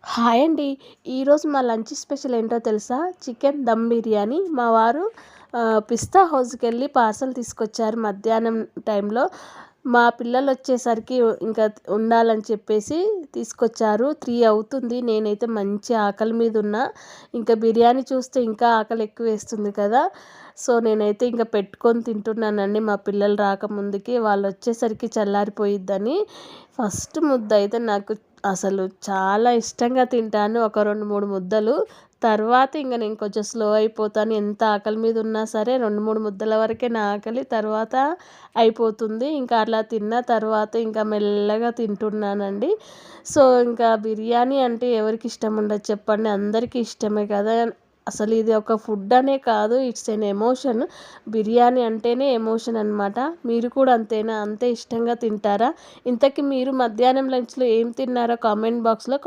Hi అండి. ఈరోజు మా లంచ్ స్పెషల్ ఏంటో తెలుసా? చికెన్ దమ్ బిర్యానీ. మా వారు పిస్తా హౌస్‌కెళ్ళి పార్సెల్ తీసుకొచ్చారు మధ్యాహ్నం టైంలో. మా పిల్లలొచ్చేసరికి ఇంకా ఉండాలని చెప్పేసి తీసుకొచ్చారు. 3 అవుతుంది. నేనైతే మంచి ఆకలి మీదున్నా. ఇంకా బిర్యానీ చూస్తే ఇంకా ఆకలి ఎక్కువేస్తుంది కదా! సో, నేనైతే ఇంక పెట్టుకొని తింటున్నానండి మా పిల్లలు రాకముందుకి. వాళ్ళొచ్చేసరికి చల్లారిపోయిద్దని. ఫస్ట్ ముద్దయితే నాకు అసలు చాలా ఇష్టంగా తింటాను. ఒక 2, 3 ముద్దలు. తర్వాత ఇంక నేను కొంచెం స్లో అయిపోతాను. ఎంత ఆకలి మీద ఉన్నా సరే 2, 3 ముద్దల వరకే నా ఆకలి. తర్వాత అయిపోతుంది. ఇంకా అలా తిన్న తర్వాత ఇంకా మెల్లగా తింటున్నానండి. సో, ఇంకా బిర్యానీ అంటే ఎవరికి ఇష్టం ఉండదు చెప్పండి? అందరికీ ఇష్టమే కదా! అసలు ఇది ఒక ఫుడ్ అనే కాదు. It's an emotion. బిర్యానీ అంటేనే ఎమోషన్ అనమాట. మీరు కూడా అంతేనా? అంతే ఇష్టంగా తింటారా? ఇంతకీ మీరు మధ్యాహ్నం లంచ్‌లో ఏం తిన్నారో కామెంట్ బాక్స్‌లో